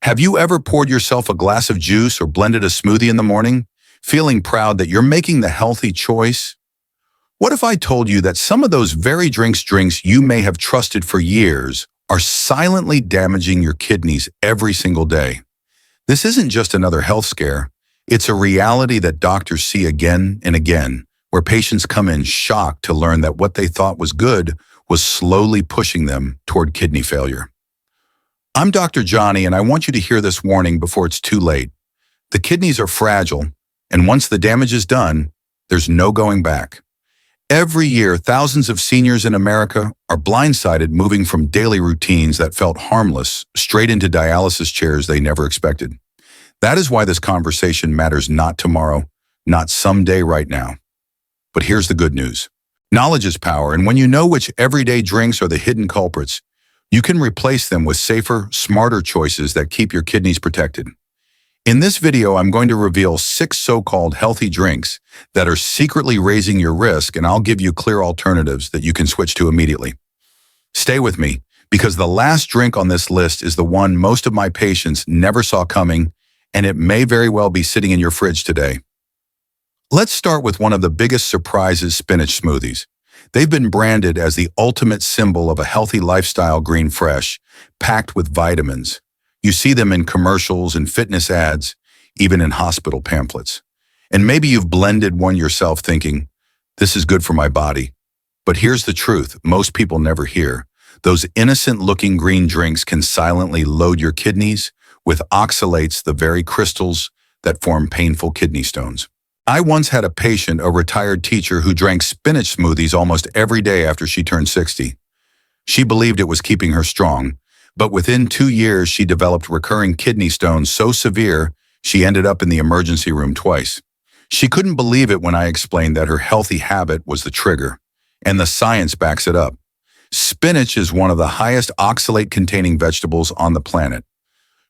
Have you ever poured yourself a glass of juice or blended a smoothie in the morning, feeling proud that you're making the healthy choice? What if I told you that some of those very drinks you may have trusted for years are silently damaging your kidneys every single day? This isn't just another health scare. It's a reality that doctors see again and again, where patients come in shocked to learn that what they thought was good was slowly pushing them toward kidney failure. I'm Dr. Johnny, and I want you to hear this warning before it's too late. The kidneys are fragile, and once the damage is done, there's no going back. Every year, thousands of seniors in America are blindsided, moving from daily routines that felt harmless straight into dialysis chairs they never expected. That is why this conversation matters, not tomorrow, not someday, right now. But here's the good news. Knowledge is power, and when you know which everyday drinks are the hidden culprits, you can replace them with safer, smarter choices that keep your kidneys protected. In this video, I'm going to reveal 6 so-called healthy drinks that are secretly raising your risk, and I'll give you clear alternatives that you can switch to immediately. Stay with me, because the last drink on this list is the one most of my patients never saw coming, and it may very well be sitting in your fridge today. Let's start with one of the biggest surprises: spinach smoothies. They've been branded as the ultimate symbol of a healthy lifestyle, green fresh, packed with vitamins. You see them in commercials and fitness ads, even in hospital pamphlets. And maybe you've blended one yourself thinking, this is good for my body. But here's the truth most people never hear. Those innocent-looking green drinks can silently load your kidneys with oxalates, the very crystals that form painful kidney stones. I once had a patient, a retired teacher, who drank spinach smoothies almost every day after she turned 60. She believed it was keeping her strong, but within 2 years she developed recurring kidney stones so severe she ended up in the emergency room twice. She couldn't believe it when I explained that her healthy habit was the trigger, and the science backs it up. Spinach is one of the highest oxalate-containing vegetables on the planet.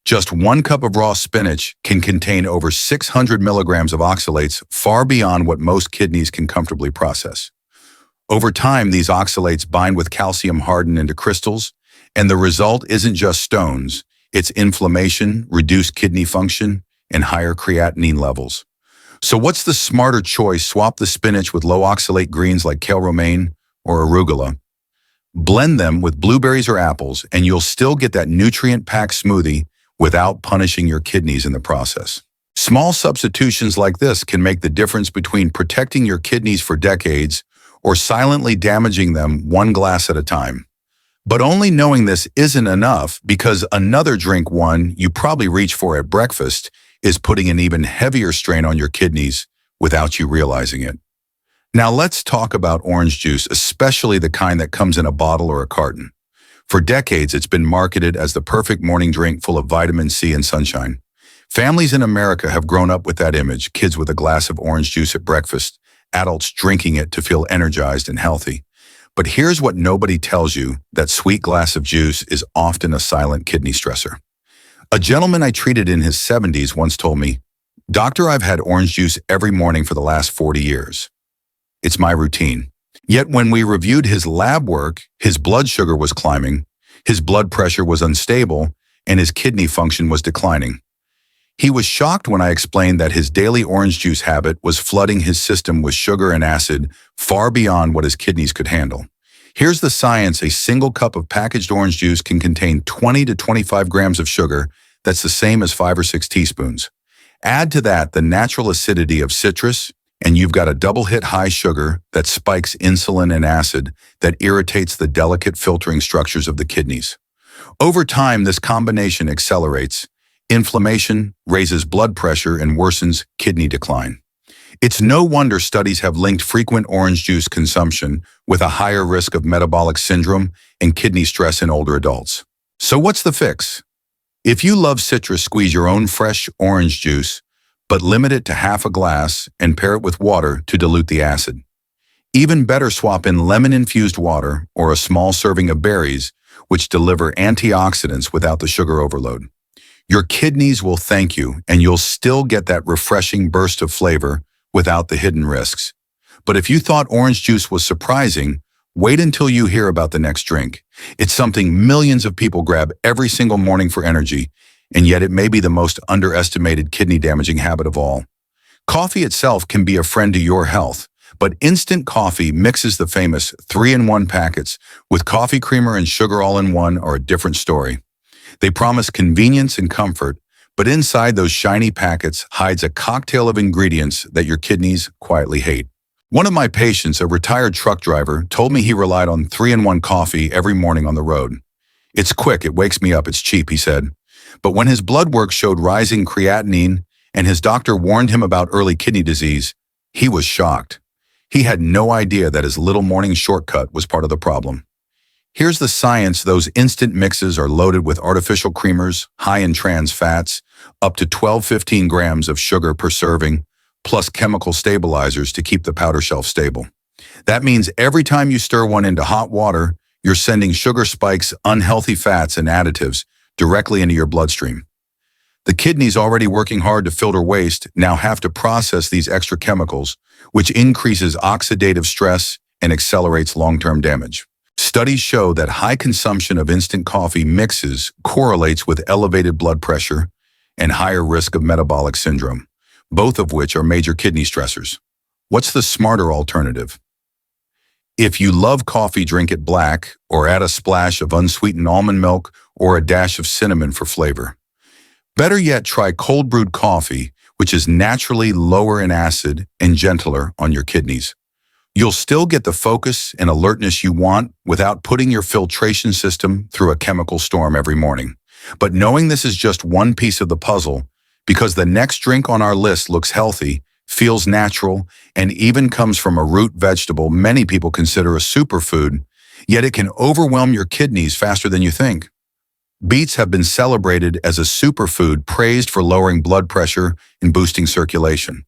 Just 1 cup of raw spinach can contain over 600 milligrams of oxalates, far beyond what most kidneys can comfortably process. Over time, these oxalates bind with calcium, harden into crystals, and the result isn't just stones, it's inflammation, reduced kidney function, and higher creatinine levels. So what's the smarter choice? Swap the spinach with low oxalate greens like kale, romaine, or arugula. Blend them with blueberries or apples, and you'll still get that nutrient-packed smoothie without punishing your kidneys in the process. Small substitutions like this can make the difference between protecting your kidneys for decades or silently damaging them 1 glass at a time. But only knowing this isn't enough, because another drink, one you probably reach for at breakfast, is putting an even heavier strain on your kidneys without you realizing it. Now let's talk about orange juice, especially the kind that comes in a bottle or a carton. For decades, it's been marketed as the perfect morning drink full of vitamin C and sunshine. Families in America have grown up with that image: kids with a glass of orange juice at breakfast, adults drinking it to feel energized and healthy. But here's what nobody tells you: that sweet glass of juice is often a silent kidney stressor. A gentleman I treated in his 70s once told me, "Doctor, I've had orange juice every morning for the last 40 years. It's my routine." Yet when we reviewed his lab work, his blood sugar was climbing, his blood pressure was unstable, and his kidney function was declining. He was shocked when I explained that his daily orange juice habit was flooding his system with sugar and acid far beyond what his kidneys could handle. Here's the science: a single cup of packaged orange juice can contain 20 to 25 grams of sugar. That's the same as 5 or 6 teaspoons. Add to that the natural acidity of citrus, and you've got a double hit: high sugar that spikes insulin, and acid that irritates the delicate filtering structures of the kidneys. Over time, this combination accelerates inflammation, raises blood pressure, and worsens kidney decline. It's no wonder studies have linked frequent orange juice consumption with a higher risk of metabolic syndrome and kidney stress in older adults. So what's the fix? If you love citrus, squeeze your own fresh orange juice, but limit it to half a glass and pair it with water to dilute the acid. Even better, swap in lemon-infused water or a small serving of berries, which deliver antioxidants without the sugar overload. Your kidneys will thank you, and you'll still get that refreshing burst of flavor without the hidden risks. But if you thought orange juice was surprising, wait until you hear about the next drink. It's something millions of people grab every single morning for energy, and yet it may be the most underestimated kidney-damaging habit of all. Coffee itself can be a friend to your health, but instant coffee mixes the famous 3-in-1 packets with coffee creamer and sugar all in one are a different story. They promise convenience and comfort, but inside those shiny packets hides a cocktail of ingredients that your kidneys quietly hate. One of my patients, a retired truck driver, told me he relied on 3-in-1 coffee every morning on the road. "It's quick, it wakes me up, it's cheap," he said. But when his blood work showed rising creatinine and his doctor warned him about early kidney disease, he was shocked. He had no idea that his little morning shortcut was part of the problem. Here's the science: those instant mixes are loaded with artificial creamers, high in trans fats, up to 12-15 grams of sugar per serving, plus chemical stabilizers to keep the powder shelf stable. That means every time you stir one into hot water, you're sending sugar spikes, unhealthy fats, and additives directly into your bloodstream. The kidneys, already working hard to filter waste, now have to process these extra chemicals, which increases oxidative stress and accelerates long-term damage. Studies show that high consumption of instant coffee mixes correlates with elevated blood pressure and higher risk of metabolic syndrome, both of which are major kidney stressors. What's the smarter alternative? If you love coffee, drink it black or add a splash of unsweetened almond milk or a dash of cinnamon for flavor. Better yet, try cold brewed coffee, which is naturally lower in acid and gentler on your kidneys. You'll still get the focus and alertness you want without putting your filtration system through a chemical storm every morning. But knowing this is just one piece of the puzzle, because the next drink on our list looks healthy, feels natural, and even comes from a root vegetable many people consider a superfood, yet it can overwhelm your kidneys faster than you think. Beets have been celebrated as a superfood, praised for lowering blood pressure and boosting circulation.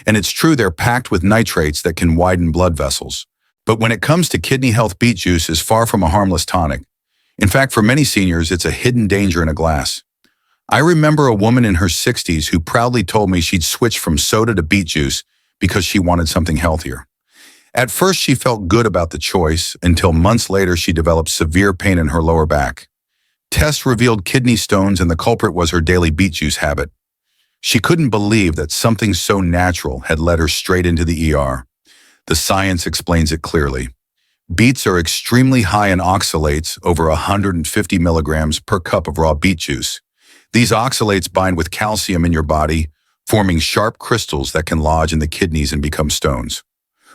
And it's true, they're packed with nitrates that can widen blood vessels. But when it comes to kidney health, beet juice is far from a harmless tonic. In fact, for many seniors, it's a hidden danger in a glass. I remember a woman in her 60s who proudly told me she'd switched from soda to beet juice because she wanted something healthier. At first, she felt good about the choice until months later she developed severe pain in her lower back. Tests revealed kidney stones, and the culprit was her daily beet juice habit. She couldn't believe that something so natural had led her straight into the ER. The science explains it clearly. Beets are extremely high in oxalates, over 150 milligrams per cup of raw beet juice. These oxalates bind with calcium in your body, forming sharp crystals that can lodge in the kidneys and become stones.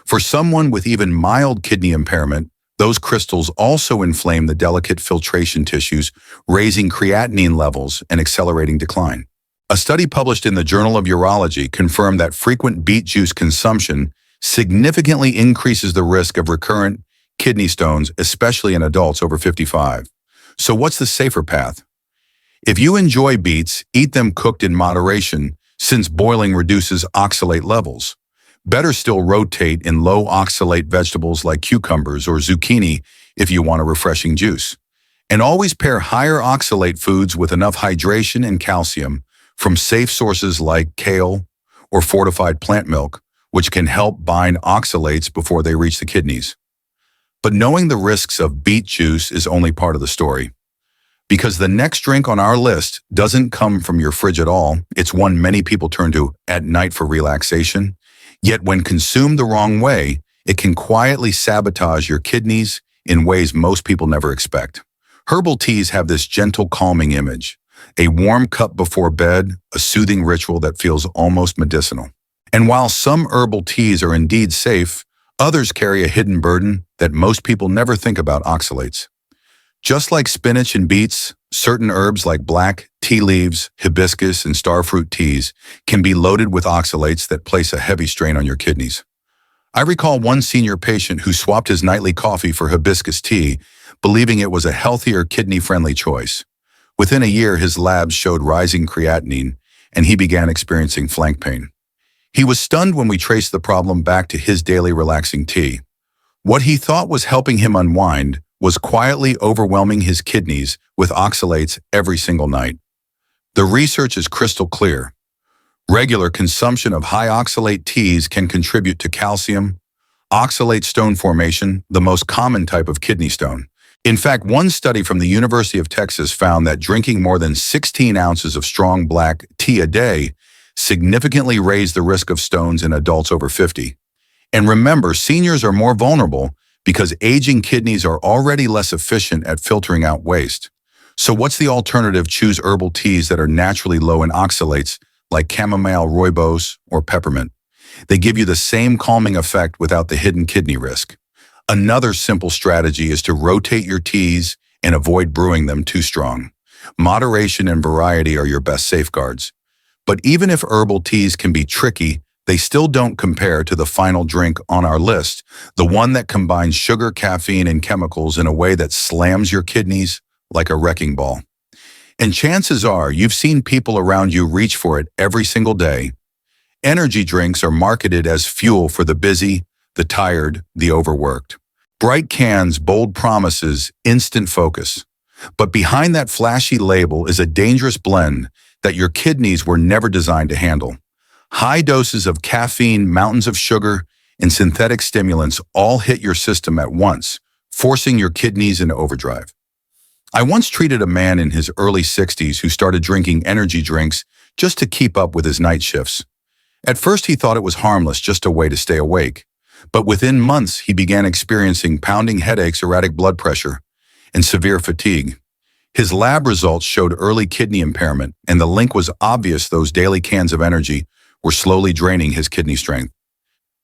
For someone with even mild kidney impairment, those crystals also inflame the delicate filtration tissues, raising creatinine levels and accelerating decline. A study published in the Journal of Urology confirmed that frequent beet juice consumption significantly increases the risk of recurrent kidney stones, especially in adults over 55. So what's the safer path? If you enjoy beets, eat them cooked in moderation, since boiling reduces oxalate levels. Better still, rotate in low oxalate vegetables like cucumbers or zucchini if you want a refreshing juice. And always pair higher oxalate foods with enough hydration and calcium from safe sources like kale or fortified plant milk, which can help bind oxalates before they reach the kidneys. But knowing the risks of beet juice is only part of the story. Because the next drink on our list doesn't come from your fridge at all. It's one many people turn to at night for relaxation. Yet when consumed the wrong way, it can quietly sabotage your kidneys in ways most people never expect. Herbal teas have this gentle, calming image. A warm cup before bed, a soothing ritual that feels almost medicinal. And while some herbal teas are indeed safe, others carry a hidden burden that most people never think about: oxalates. Just like spinach and beets, certain herbs like black tea leaves, hibiscus, and starfruit teas can be loaded with oxalates that place a heavy strain on your kidneys. I recall one senior patient who swapped his nightly coffee for hibiscus tea, believing it was a healthier, kidney-friendly choice. Within a year, his labs showed rising creatinine, and he began experiencing flank pain. He was stunned when we traced the problem back to his daily relaxing tea. What he thought was helping him unwind was quietly overwhelming his kidneys with oxalates every single night. The research is crystal clear. Regular consumption of high oxalate teas can contribute to calcium, oxalate stone formation, the most common type of kidney stone, In fact, one study from the University of Texas found that drinking more than 16 ounces of strong black tea a day significantly raised the risk of stones in adults over 50. And remember, seniors are more vulnerable because aging kidneys are already less efficient at filtering out waste. So what's the alternative? Choose herbal teas that are naturally low in oxalates, like chamomile, rooibos, or peppermint. They give you the same calming effect without the hidden kidney risk. Another simple strategy is to rotate your teas and avoid brewing them too strong. Moderation and variety are your best safeguards. But even if herbal teas can be tricky, they still don't compare to the final drink on our list, the one that combines sugar, caffeine, and chemicals in a way that slams your kidneys like a wrecking ball. And chances are you've seen people around you reach for it every single day. Energy drinks are marketed as fuel for the busy, the tired, the overworked. Bright cans, bold promises, instant focus. But behind that flashy label is a dangerous blend that your kidneys were never designed to handle. High doses of caffeine, mountains of sugar, and synthetic stimulants all hit your system at once, forcing your kidneys into overdrive. I once treated a man in his early 60s who started drinking energy drinks just to keep up with his night shifts. At first, he thought it was harmless, just a way to stay awake. But within months, he began experiencing pounding headaches, erratic blood pressure, and severe fatigue. His lab results showed early kidney impairment, and the link was obvious. Those daily cans of energy were slowly draining his kidney strength.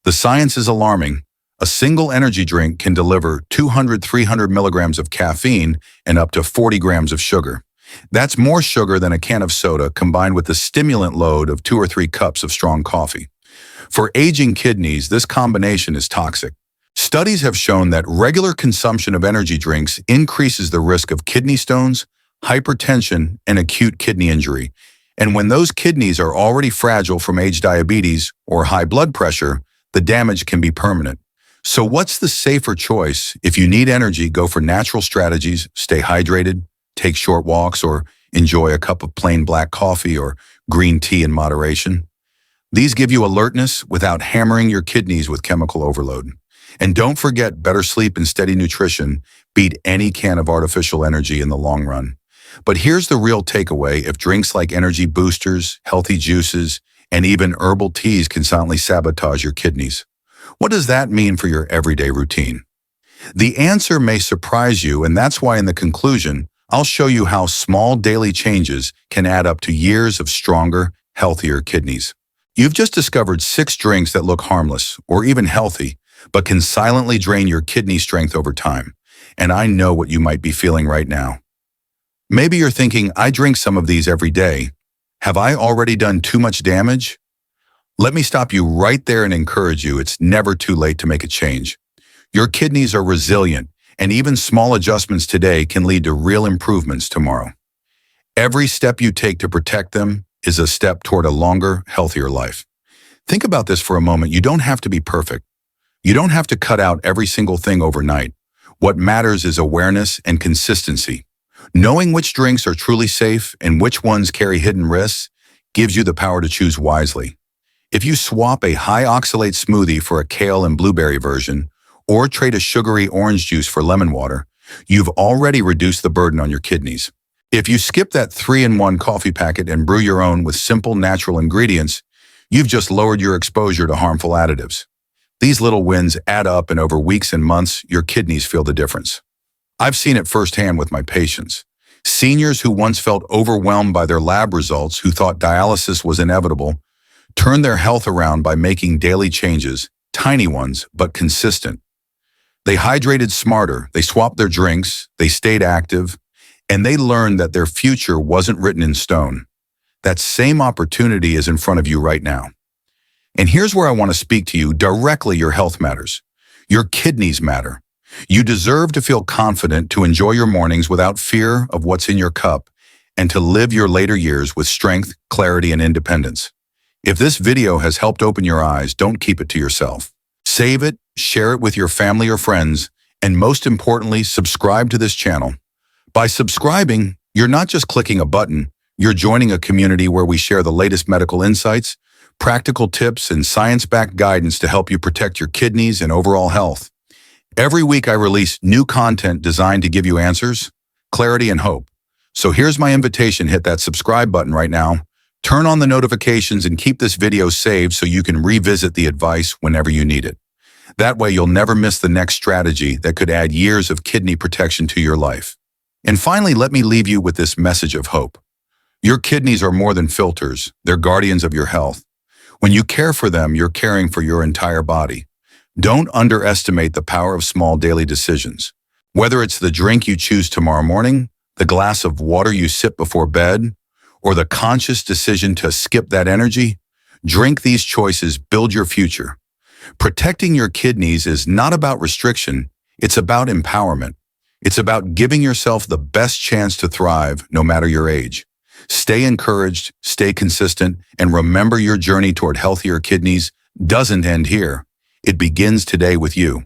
The science is alarming. A single energy drink can deliver 200-300 milligrams of caffeine and up to 40 grams of sugar. That's more sugar than a can of soda combined with the stimulant load of 2 or 3 cups of strong coffee. For aging kidneys, this combination is toxic. Studies have shown that regular consumption of energy drinks increases the risk of kidney stones, hypertension, and acute kidney injury. And when those kidneys are already fragile from age diabetes or high blood pressure, the damage can be permanent. So what's the safer choice? If you need energy, go for natural strategies, stay hydrated, take short walks, or enjoy a cup of plain black coffee or green tea in moderation. These give you alertness without hammering your kidneys with chemical overload. And don't forget, better sleep and steady nutrition beat any can of artificial energy in the long run. But here's the real takeaway: if drinks like energy boosters, healthy juices, and even herbal teas can silently sabotage your kidneys, what does that mean for your everyday routine? The answer may surprise you, and that's why in the conclusion, I'll show you how small daily changes can add up to years of stronger, healthier kidneys. You've just discovered 6 drinks that look harmless or even healthy, but can silently drain your kidney strength over time. And I know what you might be feeling right now. Maybe you're thinking, I drink some of these every day. Have I already done too much damage? Let me stop you right there and encourage you. It's never too late to make a change. Your kidneys are resilient, and even small adjustments today can lead to real improvements tomorrow. Every step you take to protect them is a step toward a longer, healthier life. Think about this for a moment. You don't have to be perfect. You don't have to cut out every single thing overnight. What matters is awareness and consistency. Knowing which drinks are truly safe and which ones carry hidden risks gives you the power to choose wisely. If you swap a high oxalate smoothie for a kale and blueberry version, or trade a sugary orange juice for lemon water, you've already reduced the burden on your kidneys. If you skip that 3-in-1 coffee packet and brew your own with simple natural ingredients, you've just lowered your exposure to harmful additives. These little wins add up, and over weeks and months, your kidneys feel the difference. I've seen it firsthand with my patients. Seniors who once felt overwhelmed by their lab results, who thought dialysis was inevitable, turned their health around by making daily changes, tiny ones, but consistent. They hydrated smarter, they swapped their drinks, they stayed active, and they learned that their future wasn't written in stone. That same opportunity is in front of you right now. And here's where I want to speak to you directly. Your health matters. Your kidneys matter. You deserve to feel confident, to enjoy your mornings without fear of what's in your cup, and to live your later years with strength, clarity, and independence. If this video has helped open your eyes, don't keep it to yourself. Save it, share it with your family or friends, and most importantly, subscribe to this channel. By subscribing, you're not just clicking a button, you're joining a community where we share the latest medical insights, practical tips, and science-backed guidance to help you protect your kidneys and overall health. Every week I release new content designed to give you answers, clarity, and hope. So here's my invitation. Hit that subscribe button right now. Turn on the notifications and keep this video saved so you can revisit the advice whenever you need it. That way you'll never miss the next strategy that could add years of kidney protection to your life. And finally, let me leave you with this message of hope. Your kidneys are more than filters. They're guardians of your health. When you care for them, you're caring for your entire body. Don't underestimate the power of small daily decisions. Whether it's the drink you choose tomorrow morning, the glass of water you sip before bed, or the conscious decision to skip that energy, drink these choices, build your future. Protecting your kidneys is not about restriction, it's about empowerment. It's about giving yourself the best chance to thrive no matter your age. Stay encouraged, stay consistent, and remember your journey toward healthier kidneys doesn't end here. It begins today with you.